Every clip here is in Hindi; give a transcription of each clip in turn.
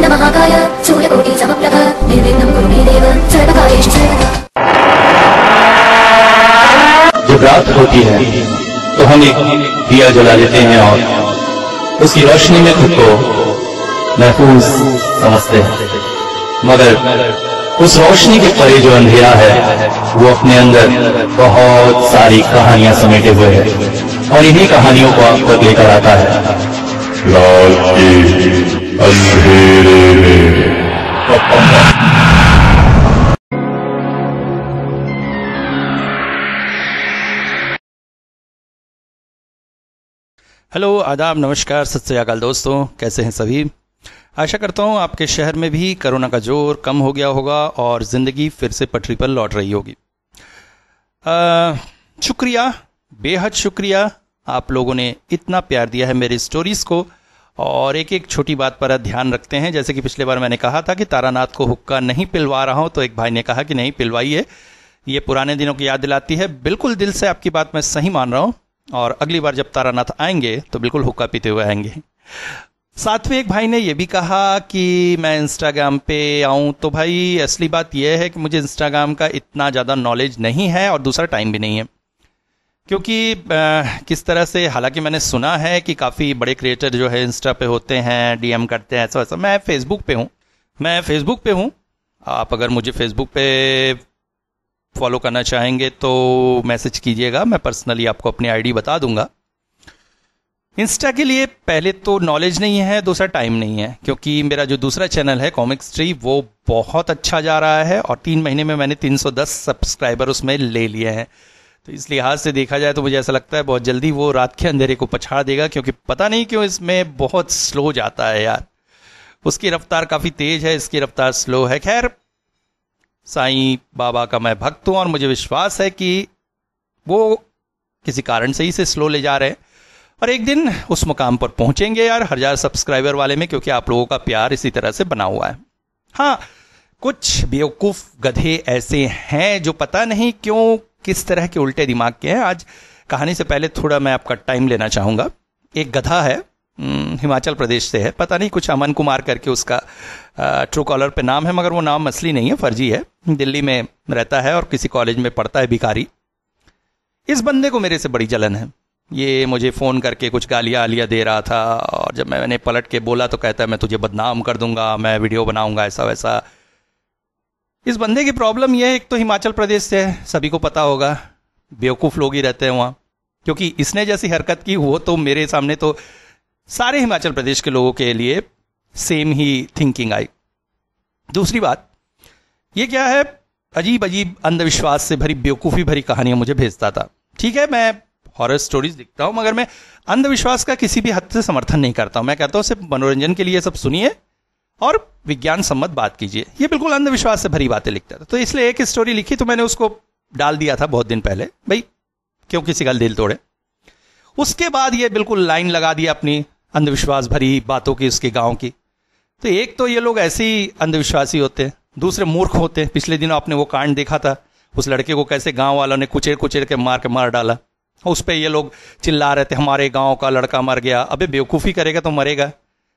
महाकाय सूर्यकोटि समप्रभ निर्विघ्नं कुरु मे देव सर्वकार्येषु सर्वदा। जब रात होती है तो हम एक दिया जला लेते हैं और उसकी रोशनी में खुद को महफूज समझते हैं, मगर उस रोशनी के परे जो अंधेरा है वो अपने अंदर बहुत सारी कहानियां समेटे हुए है और इन्हीं कहानियों को आप तक लेकर आता है रात के अंधेरे में। हेलो, आदाब, नमस्कार, सत श्री अकाल दोस्तों, कैसे हैं सभी। आशा करता हूँ आपके शहर में भी कोरोना का जोर कम हो गया होगा और ज़िंदगी फिर से पटरी पर लौट रही होगी। शुक्रिया, बेहद शुक्रिया, आप लोगों ने इतना प्यार दिया है मेरी स्टोरीज़ को। और एक एक छोटी बात पर ध्यान रखते हैं। जैसे कि पिछले बार मैंने कहा था कि तारानाथ को हुक्का नहीं पिलवा रहा हूँ, तो एक भाई ने कहा कि नहीं पिलवाइए, ये पुराने दिनों की याद दिलाती है। बिल्कुल दिल से आपकी बात मैं सही मान रहा हूँ और अगली बार जब तारानाथ आएंगे तो बिल्कुल हुक्का पीते हुए आएंगे। साथ में एक भाई ने यह भी कहा कि मैं इंस्टाग्राम पे आऊं, तो भाई असली बात यह है कि मुझे इंस्टाग्राम का इतना ज़्यादा नॉलेज नहीं है और दूसरा टाइम भी नहीं है, क्योंकि किस तरह से, हालांकि मैंने सुना है कि काफ़ी बड़े क्रिएटर जो है इंस्टा पे होते हैं, डीएम करते हैं, ऐसा वैसा। मैं फेसबुक पे हूँ। आप अगर मुझे फेसबुक पे फॉलो करना चाहेंगे तो मैसेज कीजिएगा, मैं पर्सनली आपको अपनी आईडी बता दूंगा। इंस्टा के लिए पहले तो नॉलेज नहीं है, दूसरा टाइम नहीं है, क्योंकि मेरा जो दूसरा चैनल है कॉमिक्स ट्री वो बहुत अच्छा जा रहा है और 3 महीने में मैंने 310 सब्सक्राइबर उसमें ले लिए हैं। तो इस लिहाज से देखा जाए तो मुझे ऐसा लगता है बहुत जल्दी वो रात के अंधेरे को पछाड़ देगा, क्योंकि पता नहीं क्यों इसमें बहुत स्लो जाता है यार। उसकी रफ्तार काफ़ी तेज है, इसकी रफ्तार स्लो है। खैर, साईं बाबा का मैं भक्त हूँ और मुझे विश्वास है कि वो किसी कारण से ही से स्लो ले जा रहे हैं और एक दिन उस मुकाम पर पहुंचेंगे यार, 1000 सब्सक्राइबर वाले में, क्योंकि आप लोगों का प्यार इसी तरह से बना हुआ है। हाँ, कुछ बेवकूफ़ गधे ऐसे हैं जो पता नहीं क्यों किस तरह के उल्टे दिमाग के हैं। आज कहानी से पहले थोड़ा मैं आपका टाइम लेना चाहूँगा। एक गधा है, हिमाचल प्रदेश से है, पता नहीं कुछ अमन कुमार करके उसका ट्रू कॉलर पे नाम है, मगर वो नाम असली नहीं है, फर्जी है। दिल्ली में रहता है और किसी कॉलेज में पढ़ता है, भिखारी। इस बंदे को मेरे से बड़ी जलन है। ये मुझे फ़ोन करके कुछ गालियाँ आलियाँ दे रहा था और जब मैंने पलट के बोला तो कहता है मैं तुझे बदनाम कर दूंगा, मैं वीडियो बनाऊंगा, ऐसा वैसा। इस बंदे की प्रॉब्लम यह है, एक तो हिमाचल प्रदेश से है, सभी को पता होगा, बेवकूफ़ लोग ही रहते हैं वहाँ, क्योंकि इसने जैसी हरकत की वो तो मेरे सामने तो सारे हिमाचल प्रदेश के लोगों के लिए सेम ही थिंकिंग आई। दूसरी बात ये क्या है, अजीब अजीब अंधविश्वास से भरी, बेवकूफ़ी भरी कहानियाँ मुझे भेजता था। ठीक है, मैं हॉरर स्टोरीज दिखता हूं, मगर मैं अंधविश्वास का किसी भी हद से समर्थन नहीं करता हूं। मैं कहता हूं सिर्फ मनोरंजन के लिए सब सुनिए और विज्ञान सम्मत बात कीजिए। ये बिल्कुल अंधविश्वास से भरी बातें लिखता था, तो इसलिए एक स्टोरी लिखी तो मैंने उसको डाल दिया था बहुत दिन पहले, भाई क्यों किसी का दिल तोड़े। उसके बाद ये बिल्कुल लाइन लगा दिया अपनी अंधविश्वास भरी बातों की, उसके गाँव की। तो एक तो ये लोग ऐसे ही अंधविश्वासी होते हैं, दूसरे मूर्ख होते हैं। पिछले दिनों आपने वो कांड देखा था, उस लड़के को कैसे गाँव वालों ने कुचेर कुचेर के मार डाला। उस पे ये लोग चिल्ला रहे थे हमारे गांव का लड़का मर गया। अबे बेवकूफ़ी करेगा तो मरेगा।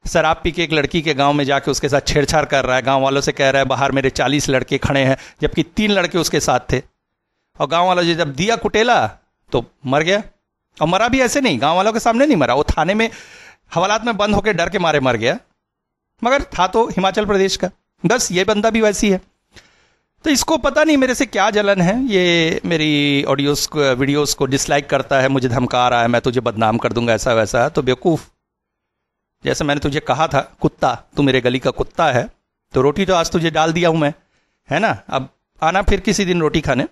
शराब पी के एक लड़की के गांव में जाके उसके साथ छेड़छाड़ कर रहा है, गांव वालों से कह रहा है बाहर मेरे 40 लड़के खड़े हैं, जबकि 3 लड़के उसके साथ थे। और गांव वालों ने जब दिया कुटेला तो मर गया। और मरा भी ऐसे नहीं, गांव वालों के सामने नहीं मरा, वो थाने में हवालात में बंद होकर डर के मारे मर गया, मगर था तो हिमाचल प्रदेश का। बस ये बंदा भी वैसी है। तो इसको पता नहीं मेरे से क्या जलन है, ये मेरी ऑडियोस को, वीडियोस को डिसलाइक करता है, मुझे धमका रहा है मैं तुझे बदनाम कर दूंगा, ऐसा वैसा। तो बेवकूफ़, जैसे मैंने तुझे कहा था, कुत्ता, तू मेरे गली का कुत्ता है, तो रोटी तो आज तुझे डाल दिया हूं मैं, है ना। अब आना फिर किसी दिन रोटी खाने।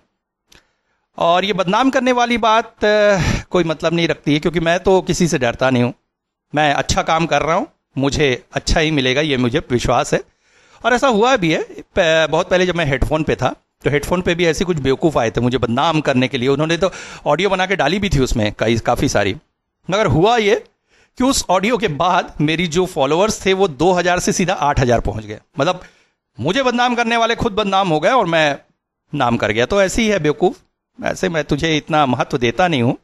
और ये बदनाम करने वाली बात कोई मतलब नहीं रखती है, क्योंकि मैं तो किसी से डरता नहीं हूँ। मैं अच्छा काम कर रहा हूँ, मुझे अच्छा ही मिलेगा, ये मुझे विश्वास है। और ऐसा हुआ भी है। बहुत पहले जब मैं हेडफोन पे था तो हेडफोन पे भी ऐसे कुछ बेवकूफ़ आए थे मुझे बदनाम करने के लिए। उन्होंने तो ऑडियो बना के डाली भी थी उसमें काफ़ी सारी, मगर हुआ ये कि उस ऑडियो के बाद मेरी जो फॉलोअर्स थे वो 2000 से सीधा 8000 पहुंच गए। मतलब मुझे बदनाम करने वाले खुद बदनाम हो गए और मैं नाम कर गया। तो ऐसे ही है बेवकूफ़। ऐसे मैं तुझे इतना महत्व देता नहीं हूँ।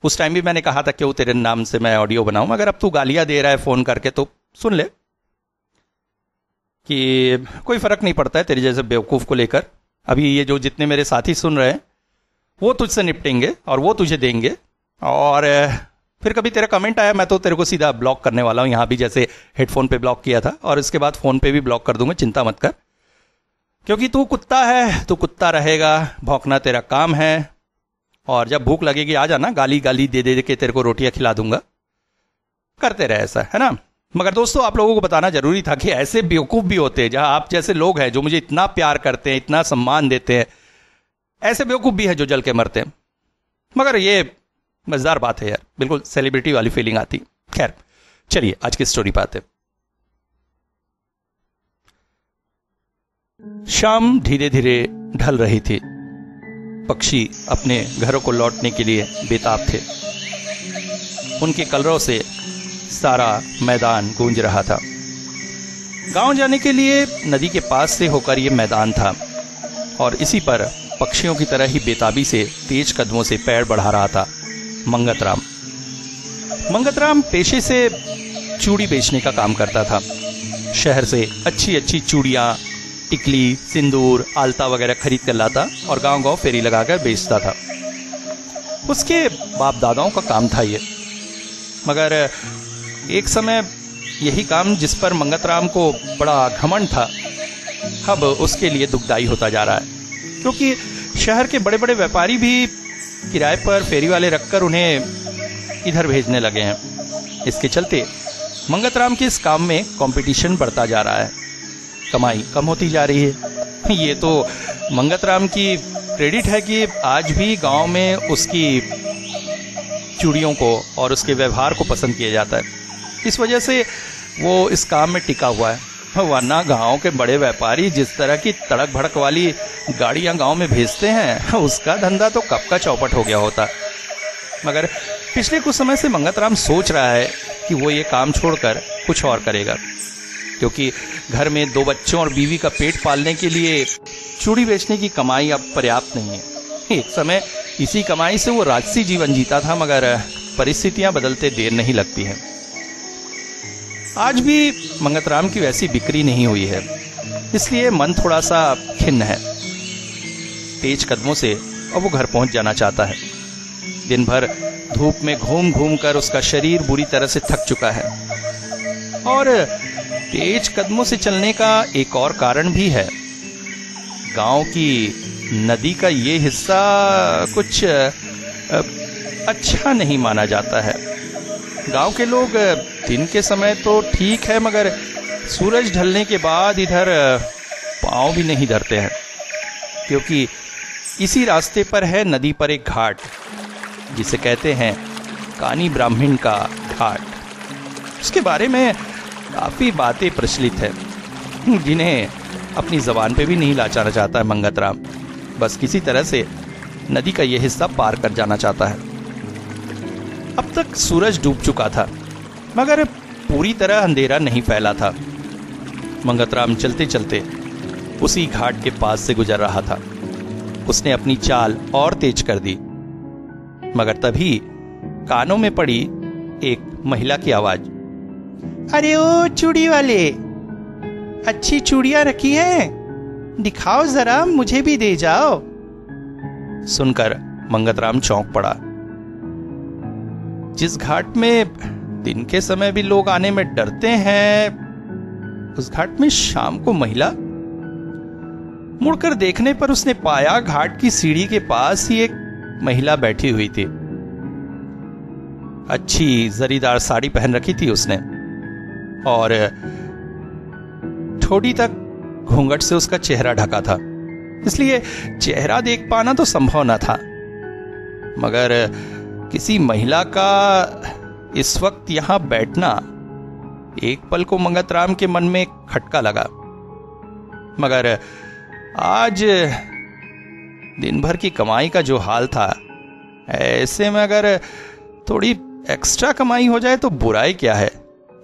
उस टाइम भी मैंने कहा था क्यों तेरे नाम से मैं ऑडियो बनाऊं, मगर अब तू गालियां दे रहा है फ़ोन करके तो सुन ले। कि कोई फर्क नहीं पड़ता है तेरे जैसे बेवकूफ को लेकर। अभी ये जो जितने मेरे साथी सुन रहे हैं वो तुझसे निपटेंगे और वो तुझे देंगे, और फिर कभी तेरा कमेंट आया मैं तो तेरे को सीधा ब्लॉक करने वाला हूं। यहां भी जैसे हेडफोन पे ब्लॉक किया था और इसके बाद फोन पे भी ब्लॉक कर दूंगा, चिंता मत कर, क्योंकि तू कुत्ता है, तू कुत्ता रहेगा, भौंकना तेरा काम है। और जब भूख लगेगी आ जाना, गाली गाली दे दे के तेरे को रोटियां खिला दूंगा, करते रहे ऐसा, है ना। मगर दोस्तों आप लोगों को बताना जरूरी था कि ऐसे बेवकूफ भी होते हैं, जहां आप जैसे लोग हैं जो मुझे इतना प्यार करते हैं, इतना सम्मान देते हैं, ऐसे बेवकूफ भी है जो जल के मरते हैं। मगर ये मजेदार बात है यार, बिल्कुल सेलिब्रिटी वाली फीलिंग आती। खैर चलिए आज की स्टोरी पे आते। शाम धीरे धीरे ढल रही थी। पक्षी अपने घरों को लौटने के लिए बेताब थे। उनके कलरव से सारा मैदान गूंज रहा था। गांव जाने के लिए नदी के पास से होकर यह मैदान था और इसी पर पक्षियों की तरह ही बेताबी से तेज कदमों से पैर बढ़ा रहा था मंगतराम। मंगतराम पेशे से चूड़ी बेचने का काम करता था। शहर से अच्छी अच्छी चूड़ियां, टिकली, सिंदूर, आलता वगैरह खरीद कर लाता और गांव गांव फेरी लगाकर बेचता था। उसके बाप दादाओं का काम था ये। मगर एक समय यही काम जिस पर मंगतराम को बड़ा घमंड था, अब उसके लिए दुखदाई होता जा रहा है, क्योंकि शहर के बड़े बड़े व्यापारी भी किराए पर फेरी वाले रखकर उन्हें इधर भेजने लगे हैं। इसके चलते मंगतराम के इस काम में कंपटीशन बढ़ता जा रहा है, कमाई कम होती जा रही है। ये तो मंगतराम की क्रेडिट है कि आज भी गांव में उसकी चूड़ियों को और उसके व्यवहार को पसंद किया जाता है। इस वजह से वो इस काम में टिका हुआ है, वरना गांव के बड़े व्यापारी जिस तरह की तड़क भड़क वाली गाड़ियां गांव में भेजते हैं, उसका धंधा तो कब का चौपट हो गया होता। मगर पिछले कुछ समय से मंगतराम सोच रहा है कि वो ये काम छोड़कर कुछ और करेगा, क्योंकि घर में 2 बच्चों और बीवी का पेट पालने के लिए चूड़ी बेचने की कमाई अब पर्याप्त नहीं है। एक समय इसी कमाई से वो राजसी जीवन जीता था, मगर परिस्थितियां बदलते देर नहीं लगती हैं। आज भी मंगतराम की वैसी बिक्री नहीं हुई है, इसलिए मन थोड़ा सा खिन्न है। तेज कदमों से अब वो घर पहुंच जाना चाहता है। दिन भर धूप में घूम घूम कर उसका शरीर बुरी तरह से थक चुका है, और तेज कदमों से चलने का एक और कारण भी है। गांव की नदी का ये हिस्सा कुछ अच्छा नहीं माना जाता है। गांव के लोग दिन के समय तो ठीक है, मगर सूरज ढलने के बाद इधर पांव भी नहीं धरते हैं, क्योंकि इसी रास्ते पर है नदी पर एक घाट, जिसे कहते हैं कानी ब्राह्मण का घाट। उसके बारे में काफी बातें प्रचलित है, जिन्हें अपनी जबान पे भी नहीं लाचाना चाहता है मंगतराम। बस किसी तरह से नदी का यह हिस्सा पार कर जाना चाहता है। अब तक सूरज डूब चुका था, मगर पूरी तरह अंधेरा नहीं फैला था। मंगतराम चलते चलते उसी घाट के पास से गुजर रहा था। उसने अपनी चाल और तेज कर दी, मगर तभी कानों में पड़ी एक महिला की आवाज। अरे ओ चूड़ी वाले, अच्छी चूड़ियां रखी हैं, दिखाओ जरा, मुझे भी दे जाओ। सुनकर मंगतराम चौंक पड़ा। जिस घाट में दिन के समय भी लोग आने में डरते हैं, उस घाट में शाम को महिला। मुड़कर देखने पर उसने पाया घाट की सीढ़ी के पास ही एक महिला बैठी हुई थी। अच्छी जरीदार साड़ी पहन रखी थी उसने, और ठोड़ी तक घूंघट से उसका चेहरा ढका था, इसलिए चेहरा देख पाना तो संभव न था। मगर किसी महिला का इस वक्त यहां बैठना एक पल को मंगतराम के मन में खटका लगा। मगर आज दिन भर की कमाई का जो हाल था, ऐसे में अगर थोड़ी एक्स्ट्रा कमाई हो जाए तो बुराई क्या है,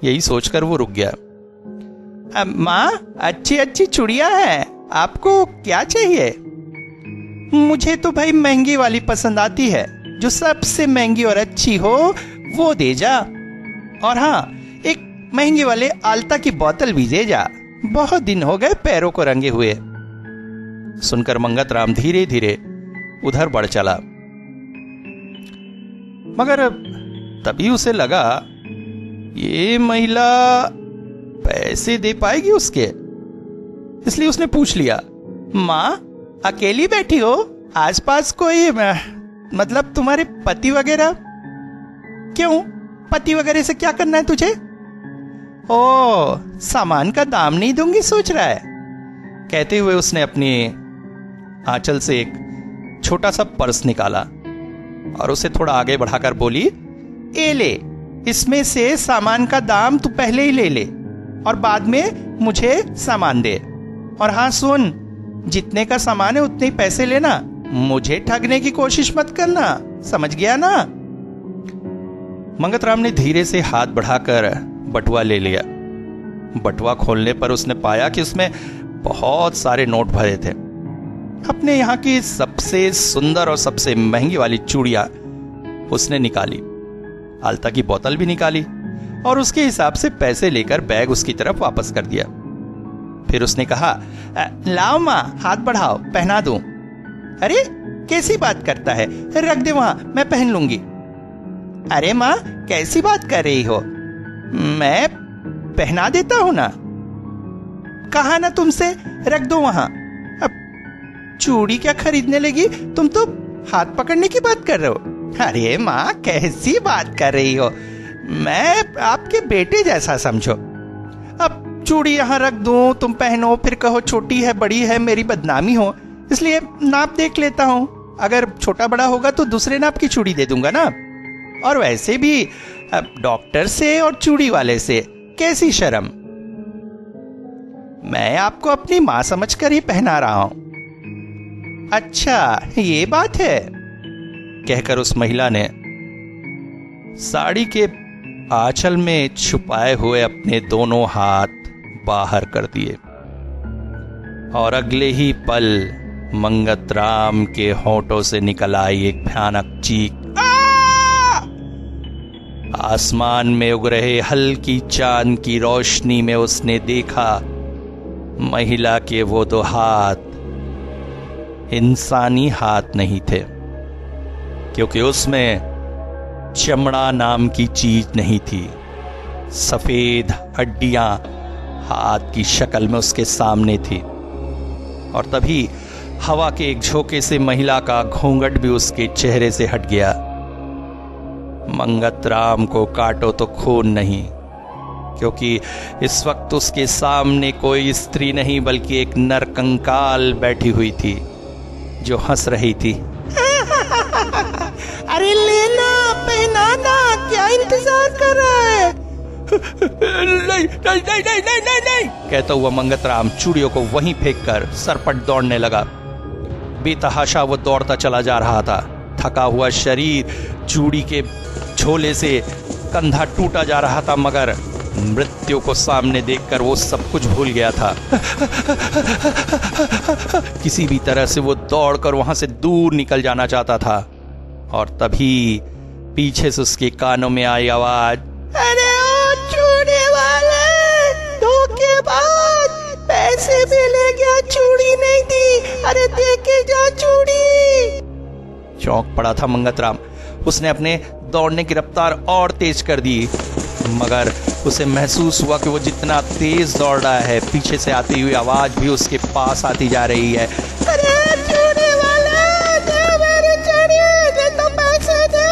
यही सोचकर वो रुक गया। माँ, अच्छी अच्छी चूड़ियां हैं, आपको क्या चाहिए? मुझे तो भाई महंगी वाली पसंद आती है, जो सबसे महंगी और अच्छी हो वो दे जा, और हाँ, एक महंगे वाले आलता की बोतल भी दे जा, बहुत दिन हो गए पैरों को रंगे हुए। सुनकर मंगतराम धीरे धीरे उधर बढ़ चला, मगर तभी उसे लगा ये महिला पैसे दे पाएगी उसके। इसलिए उसने पूछ लिया, माँ अकेली बैठी हो? आसपास कोई मतलब तुम्हारे पति वगैरह? क्यों, पति वगैरह से क्या करना है तुझे? ओ, सामान का दाम नहीं दूंगी सोच रहा है? कहते हुए उसने अपनी आंचल से एक छोटा सा पर्स निकाला और उसे थोड़ा आगे बढ़ाकर बोली, ए ले, इसमें से सामान का दाम तू पहले ही ले ले और बाद में मुझे सामान दे। और हाँ सुन, जितने का सामान है उतने ही पैसे लेना, मुझे ठगने की कोशिश मत करना, समझ गया ना? मंगतराम ने धीरे से हाथ बढ़ाकर बटुआ ले लिया। बटुआ खोलने पर उसने पाया कि उसमें बहुत सारे नोट भरे थे। अपने यहाँ की सबसे सुंदर और सबसे महंगी वाली चूड़ियां उसने निकाली, आलता की बोतल भी निकाली और उसके हिसाब से पैसे लेकर बैग उसकी तरफ वापस कर दिया। फिर उसने कहा, लाओ माँ, हाथ बढ़ाओ, पहना दूं। अरे कैसी बात करता है, रख दे वहां, मैं पहन लूंगी। अरे माँ कैसी बात कर रही हो, मैं पहना देता हूं ना। कहा ना तुमसे, रख दो वहां। अब चूड़ी क्या खरीदने लगी, तुम तो हाथ पकड़ने की बात कर रहे हो। अरे माँ कैसी बात कर रही हो, मैं आपके बेटे जैसा समझो। अब चूड़ी यहां रख दूं, तुम पहनो, फिर कहो छोटी है बड़ी है, मेरी बदनामी हो, इसलिए नाप देख लेता हूं। अगर छोटा बड़ा होगा तो दूसरे नाप की चूड़ी दे दूंगा ना। और वैसे भी अब डॉक्टर से और चूड़ी वाले से कैसी शर्म। मैं आपको अपनी मां समझकर ही पहना रहा हूं। अच्छा ये बात है, कहकर उस महिला ने साड़ी के आंचल में छुपाए हुए अपने दोनों हाथ बाहर कर दिए और अगले ही पल मंगतराम के होठों से निकल आई एक भयानक चीख। आसमान में उग रहे हल्की चांद की रोशनी में उसने देखा महिला के वो दो हाथ इंसानी हाथ नहीं थे, क्योंकि उसमें चमड़ा नाम की चीज नहीं थी। सफेद हड्डियां हाथ की शक्ल में उसके सामने थी। और तभी हवा के एक झोंके से महिला का घूंघट भी उसके चेहरे से हट गया। मंगतराम को काटो तो खून नहीं, क्योंकि इस वक्त उसके सामने कोई स्त्री नहीं बल्कि एक नरकंकाल बैठी हुई थी जो हंस रही थी। अरे लेना, पहनाना, क्या इंतजार कर रहा है? नहीं, नहीं, नहीं, नहीं, नहीं, नहीं, नहीं, कहता हुआ मंगतराम चूड़ियों को वहीं फेंककर सरपट दौड़ने लगा। बेतहाशा वो दौड़ता चला जा रहा था। थका हुआ शरीर चूड़ी के झोले से कंधा टूटा जा रहा था, मगर मृत्यु को सामने देखकर वो सब कुछ भूल गया था। किसी भी तरह से वो दौड़कर वहां से दूर निकल जाना चाहता था। और तभी पीछे से उसके कानों में आई आवाज, अरे ओ चूड़ी वाले, धोखेबाज, पैसे भी ले गया, चूड़ी नहीं दी, अरे देके जा चूड़ी। चौंक पड़ा था मंगतराम। उसने अपने दौड़ने की रफ्तार और तेज कर दी, मगर उसे महसूस हुआ कि वो जितना तेज दौड़ रहा है, पीछे से आती हुई आवाज भी उसके पास आती जा रही है। अरे चूड़ी वाले, दे मेरी चूड़ी, दे तो पैसे दे।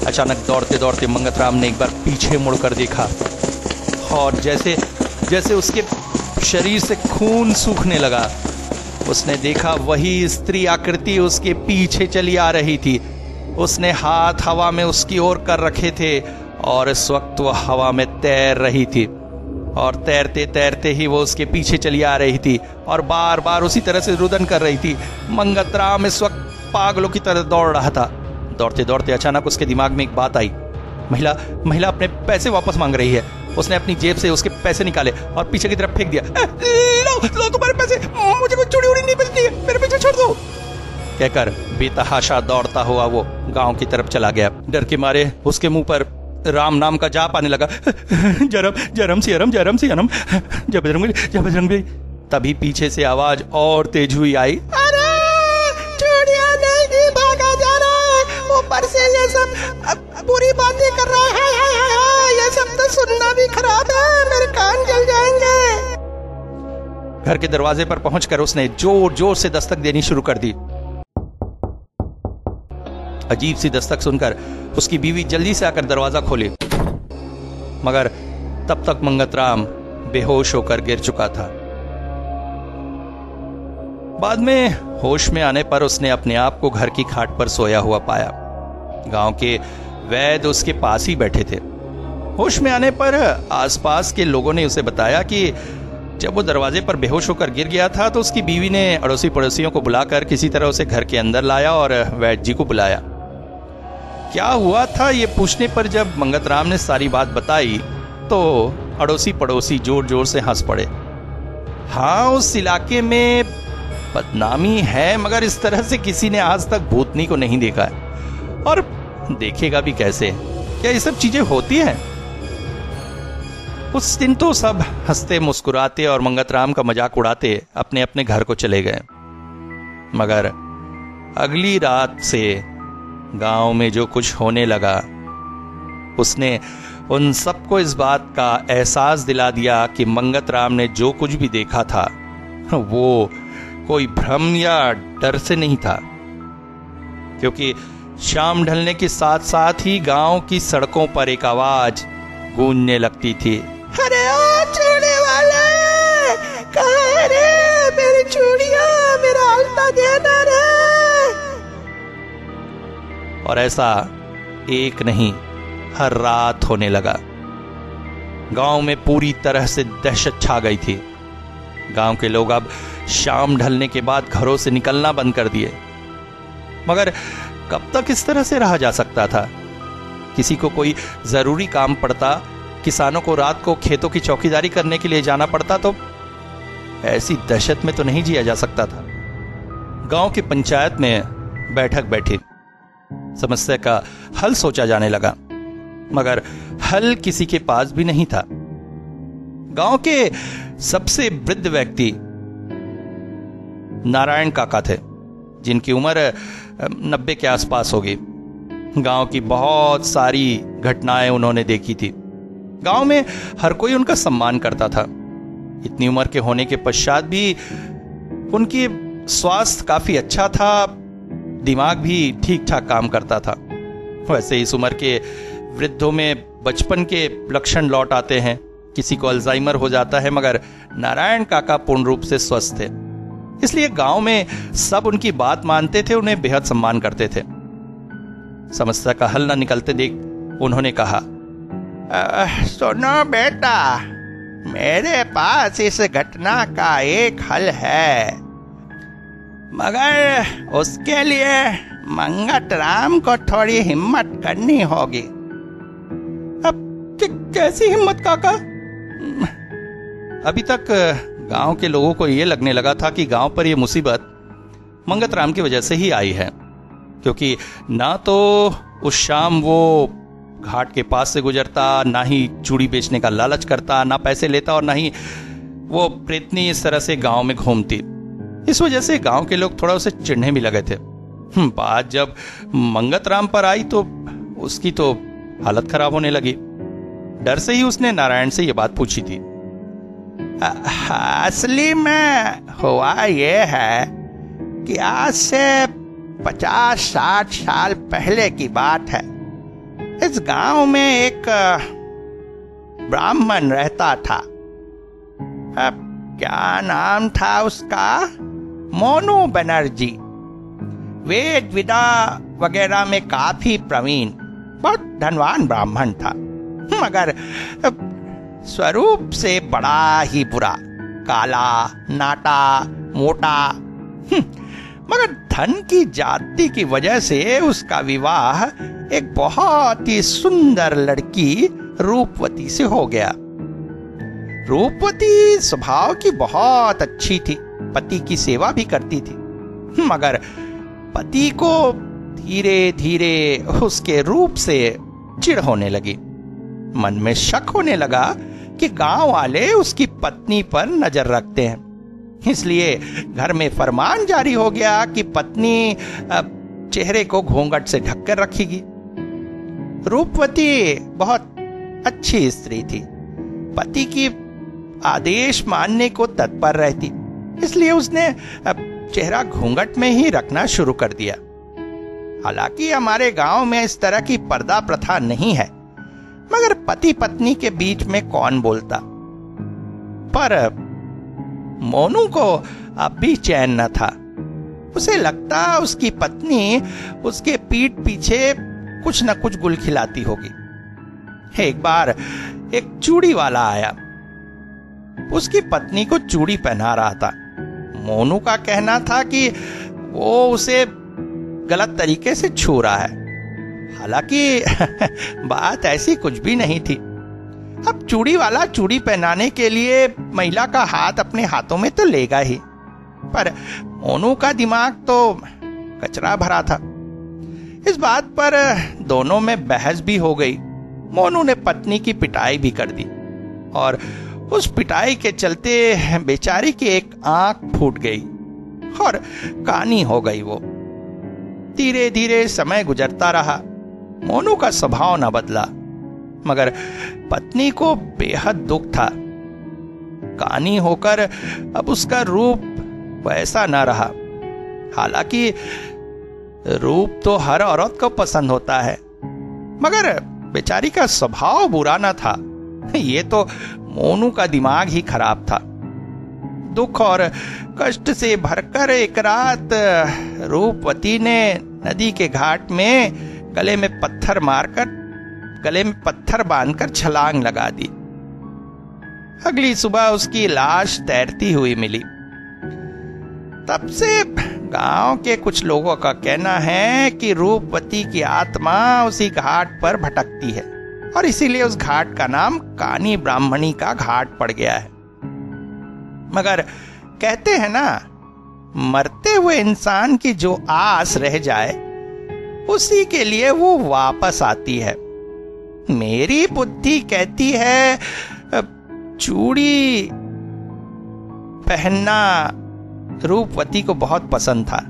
अचानक दौड़ते दौड़ते मंगतराम ने एक बार पीछे मुड़कर देखा और जैसे जैसे उसके शरीर से खून सूखने लगा, उसने देखा वही स्त्री आकृति उसके पीछे चली आ रही थी। उसने हाथ हवा में उसकी ओर कर रखे थे और इस वक्त वह हवा में तैर रही थी और तैरते तैरते ही वो उसके पीछे चली आ रही थी और बार बार उसी तरह से रुदन कर रही थी। मंगतराम इस वक्त पागलों की तरह दौड़ रहा था। दौड़ते दौड़ते अचानक उसके दिमाग में एक बात आई। महिला अपने पैसे वापस मांग रही है। उसने अपनी जेब से उसके पैसे निकाले और पीछे की तरफ फेंक दिया। लो तुम्हारे पैसे, मुझे कोई चूड़ी उड़ी नहीं बचती है, मेरे पीछे छोड़ दो, कहकर बेतहाशा दौड़ता हुआ वो गांव की तरफ चला गया। डर के मारे उसके मुंह पर राम नाम का जाप आने लगा। जरम जरम सियरम जरम सियरम जय बजरंग जय बजरंग। तभी पीछे से आवाज और तेज हुई आई, अरे चूड़ियां नहीं भागा जा रहा है, ऊपर से ये सब बुरी बातें कर रहा है, ये सब तो सुनना भी खराब है, मेरे कान जल जाएंगे। घर के दरवाजे पर पहुंचकर उसने जोर जोर से दस्तक देनी शुरू कर दी। अजीब सी दस्तक सुनकर उसकी बीवी जल्दी से आकर दरवाजा खोली, मगर तब तक मंगतराम बेहोश होकर गिर चुका था। बाद में होश में आने पर उसने अपने आप को घर की खाट पर सोया हुआ पाया। गांव के वैद्य उसके पास ही बैठे थे। होश में आने पर आसपास के लोगों ने उसे बताया कि जब वो दरवाजे पर बेहोश होकर गिर गया था तो उसकी बीवी ने अड़ोसी पड़ोसियों को बुलाकर किसी तरह उसे घर के अंदर लाया और वैद्य जी को बुलाया। क्या हुआ था ये पूछने पर जब मंगतराम ने सारी बात बताई तो अड़ोसी पड़ोसी जोर जोर से हंस पड़े। हाँ, उस इलाके में बदनामी है, मगर इस तरह से किसी ने आज तक भूतनी को नहीं देखा है, और देखेगा भी कैसे? क्या ये सब चीजें होती हैं? उस दिन तो सब हंसते मुस्कुराते और मंगतराम का मजाक उड़ाते अपने अपने घर को चले गए। मगर अगली रात से गांव में जो कुछ होने लगा उसने उन सबको इस बात का एहसास दिला दिया कि मंगतराम ने जो कुछ भी देखा था वो कोई भ्रम या डर से नहीं था, क्योंकि शाम ढलने के साथ साथ ही गांव की सड़कों पर एक आवाज गूंजने लगती थी, अरे ओ चूड़ी वाले, कहाँ है रे मेरी चूड़ियां, मेरा अलता देना रे। और ऐसा एक नहीं हर रात होने लगा। गांव में पूरी तरह से दहशत छा गई थी। गांव के लोग अब शाम ढलने के बाद घरों से निकलना बंद कर दिए। मगर कब तक इस तरह से रहा जा सकता था? किसी को कोई जरूरी काम पड़ता, किसानों को रात को खेतों की चौकीदारी करने के लिए जाना पड़ता, तो ऐसी दहशत में तो नहीं जिया जा सकता था। गांव की पंचायत में बैठक बैठी, समस्या का हल सोचा जाने लगा, मगर हल किसी के पास भी नहीं था। गांव के सबसे वृद्ध व्यक्ति नारायण काका थे, जिनकी उम्र 90 के आसपास होगी। गांव की बहुत सारी घटनाएं उन्होंने देखी थी। गांव में हर कोई उनका सम्मान करता था। इतनी उम्र के होने के पश्चात भी उनकी स्वास्थ्य काफी अच्छा था, दिमाग भी ठीक ठाक काम करता था। वैसे इस उम्र के वृद्धों में बचपन के लक्षण लौट आते हैं, किसी को अल्जाइमर हो जाता है, मगर नारायण काका पूर्ण रूप से स्वस्थ थे। इसलिए गांव में सब उनकी बात मानते थे, उन्हें बेहद सम्मान करते थे। समस्या का हल न निकलते देख उन्होंने कहा, सुनो बेटा, मेरे पास इस घटना का एक हल है, मगर उसके लिए मंगतराम को थोड़ी हिम्मत करनी होगी। अब कैसी हिम्मत काका? अभी तक गांव के लोगों को यह लगने लगा था कि गांव पर यह मुसीबत मंगतराम की वजह से ही आई है, क्योंकि ना तो उस शाम वो घाट के पास से गुजरता, ना ही चूड़ी बेचने का लालच करता, ना पैसे लेता, और ना ही वो प्रेतनी इस तरह से गांव में घूमती। इस वजह से गांव के लोग थोड़ा उसे चिढ़ने भी लगे थे। बात जब मंगतराम पर आई तो उसकी तो हालत खराब होने लगी। डर से ही उसने नारायण से यह बात पूछी थी। असली में हुआ ये है कि आज से 50-60 साल पहले की बात है। इस गांव में एक ब्राह्मण रहता था। अब क्या नाम था उसका? मोनू बनर्जी। वेद विदा वगैरह में काफी प्रवीण, बहुत धनवान ब्राह्मण था, मगर स्वरूप से बड़ा ही बुरा, काला, नाटा, मोटा। मगर धन की जाति की वजह से उसका विवाह एक बहुत ही सुंदर लड़की रूपवती से हो गया। रूपवती स्वभाव की बहुत अच्छी थी, पति की सेवा भी करती थी, मगर पति को धीरे धीरे उसके रूप से चिढ़ होने लगी। मन में शक होने लगा कि गांव वाले उसकी पत्नी पर नजर रखते हैं, इसलिए घर में फरमान जारी हो गया कि पत्नी चेहरे को घूंघट से ढककर रखेगी। रूपवती बहुत अच्छी स्त्री थी, पति की आदेश मानने को तत्पर रहती, इसलिए उसने चेहरा घूंघट में ही रखना शुरू कर दिया। हालांकि हमारे गांव में इस तरह की पर्दा प्रथा नहीं है, मगर पति पत्नी के बीच में कौन बोलता। पर मोनू को अब भी चैन न था। उसे लगता उसकी पत्नी उसके पीठ पीछे कुछ न कुछ गुल खिलाती होगी। एक बार एक चूड़ी वाला आया, उसकी पत्नी को चूड़ी पहना रहा था। मोनू का कहना था कि वो उसे गलत तरीके से छू रहा है, हालांकि बात ऐसी कुछ भी नहीं थी। अब चूड़ी वाला चूड़ी पहनाने के लिए महिला का हाथ अपने हाथों में तो लेगा ही, पर मोनू का दिमाग तो कचरा भरा था। इस बात पर दोनों में बहस भी हो गई। मोनू ने पत्नी की पिटाई भी कर दी और उस पिटाई के चलते बेचारी की एक आंख फूट गई और कानी हो गई। वो धीरे धीरे समय गुजरता रहा। मोनू का स्वभाव न बदला, मगर पत्नी को बेहद दुख था। कानी होकर अब उसका रूप वैसा न रहा। हालांकि रूप तो हर औरत को पसंद होता है, मगर बेचारी का स्वभाव बुरा न था। ये तो मोनू का दिमाग ही खराब था। दुख और कष्ट से भरकर एक रात रूपवती ने नदी के घाट में गले में पत्थर बांधकर छलांग लगा दी। अगली सुबह उसकी लाश तैरती हुई मिली। तब से गांव के कुछ लोगों का कहना है कि रूपवती की आत्मा उसी घाट पर भटकती है और इसीलिए उस घाट का नाम कानी ब्राह्मणी का घाट पड़ गया है। मगर कहते हैं ना, मरते हुए इंसान की जो आस रह जाए उसी के लिए वो वापस आती है। मेरी बुद्धि कहती है चूड़ी पहनना रूपवती को बहुत पसंद था,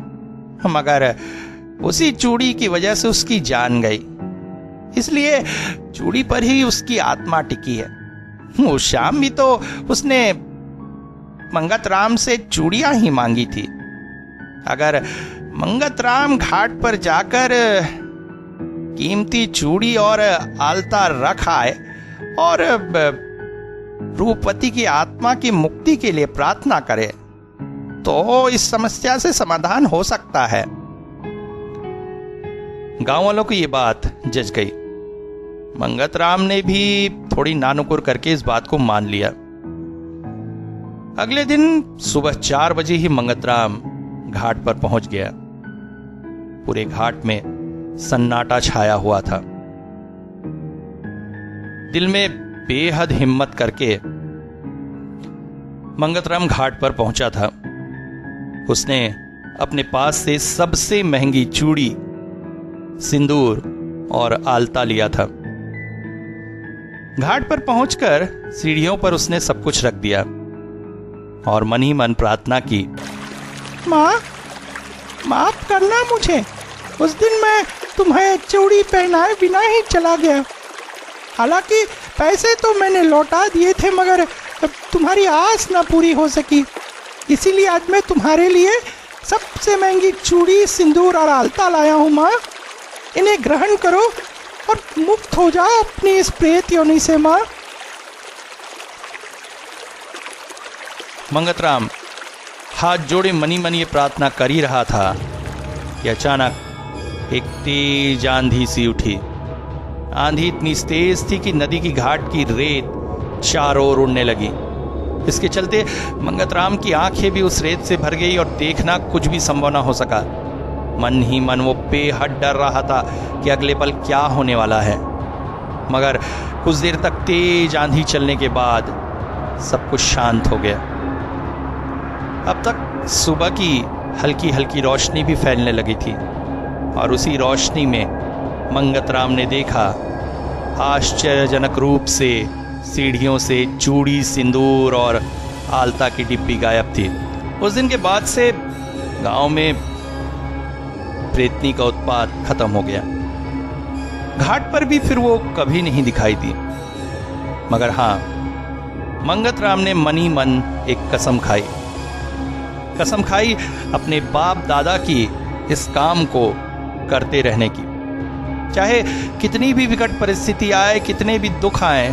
मगर उसी चूड़ी की वजह से उसकी जान गई, इसलिए चूड़ी पर ही उसकी आत्मा टिकी है। उस शाम भी तो उसने मंगतराम से चूड़ियां ही मांगी थी। अगर मंगतराम घाट पर जाकर कीमती चूड़ी और आलता रख आए और रूपवती की आत्मा की मुक्ति के लिए प्रार्थना करे, तो इस समस्या से समाधान हो सकता है। गांव वालों को यह बात जच गई। मंगतराम ने भी थोड़ी नानुकुर करके इस बात को मान लिया। अगले दिन सुबह 4 बजे ही मंगतराम घाट पर पहुंच गया। पूरे घाट में सन्नाटा छाया हुआ था। दिल में बेहद हिम्मत करके मंगतराम घाट पर पहुंचा था। उसने अपने पास से सबसे महंगी चूड़ी, सिंदूर और आलता लिया था। घाट पर पहुंचकर सीढ़ियों पर उसने सब कुछ रख दिया और मन ही मन प्रार्थना की, माँ, माफ करना मुझे। उस दिन मैं तुम्हें चूड़ी पहनाए बिना ही चला गया। हालांकि पैसे तो मैंने लौटा दिए थे, मगर तुम्हारी आस ना पूरी हो सकी। इसीलिए आज मैं तुम्हारे लिए सबसे महंगी चूड़ी, सिंदूर और आलता लाया हूँ। माँ, इन्हें ग्रहण करो और मुक्त हो जाओ अपनी इस प्रेत योनि से। माँ। मंगतराम हाथ जोड़े मनी मन ये प्रार्थना कर ही रहा था कि अचानक एक तेज आंधी सी उठी। आंधी इतनी तेज थी कि नदी की घाट की रेत चारों ओर उड़ने लगी। इसके चलते मंगतराम की आंखें भी उस रेत से भर गई और देखना कुछ भी संभव न हो सका। मन ही मन वो बेहद डर रहा था कि अगले पल क्या होने वाला है। मगर कुछ देर तक तेज आंधी चलने के बाद सब कुछ शांत हो गया। अब तक सुबह की हल्की हल्की रोशनी भी फैलने लगी थी और उसी रोशनी में मंगतराम ने देखा आश्चर्यजनक रूप से सीढ़ियों से चूड़ी, सिंदूर और आलता की डिब्बी गायब थी। उस दिन के बाद से गांव में प्रेतनी का उत्पात खत्म हो गया। घाट पर भी फिर वो कभी नहीं दिखाई दी। मगर हां, मंगतराम ने मन ही मन एक कसम खाई अपने बाप दादा की इस काम को करते रहने की। चाहे कितनी भी विकट परिस्थिति आए, कितने भी दुख आए,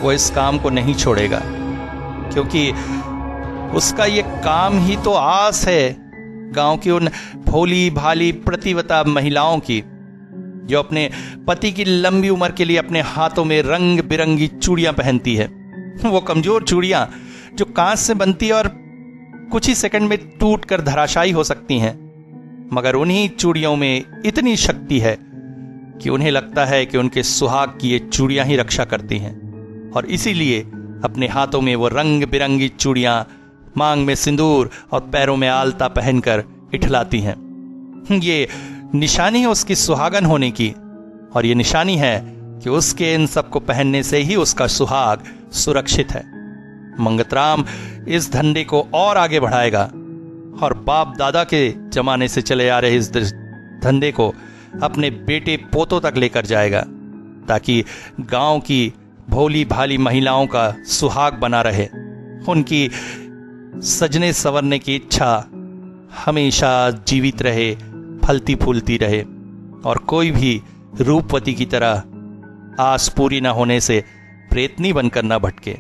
वो इस काम को नहीं छोड़ेगा, क्योंकि उसका ये काम ही तो आस है गांव की उन भोली भाली प्रतिवता महिलाओं की, जो अपने पति की लंबी उम्र के लिए अपने हाथों में रंग बिरंगी चूड़ियां पहनती है। वो कमजोर चूड़ियां जो कांच से बनती है और कुछ ही सेकंड में टूट कर धराशायी हो सकती हैं, मगर उन्हीं चूड़ियों में इतनी शक्ति है कि उन्हें लगता है कि उनके सुहाग की ये चूड़ियां ही रक्षा करती हैं, और इसीलिए अपने हाथों में वो रंग बिरंगी चूड़ियां, मांग में सिंदूर और पैरों में आलता पहनकर इठलाती हैं। ये निशानी है उसकी सुहागन होने की, और ये निशानी है कि उसके इन सब को पहनने से ही उसका सुहाग सुरक्षित है। मंगतराम इस धंधे को और आगे बढ़ाएगा और बाप दादा के जमाने से चले आ रहे इस धंधे को अपने बेटे पोतों तक लेकर जाएगा, ताकि गांव की भोली भाली महिलाओं का सुहाग बना रहे, उनकी सजने संवरने की इच्छा हमेशा जीवित रहे, फलती फूलती रहे, और कोई भी रूपवती की तरह आस पूरी न होने से प्रेतनी बनकर न भटके।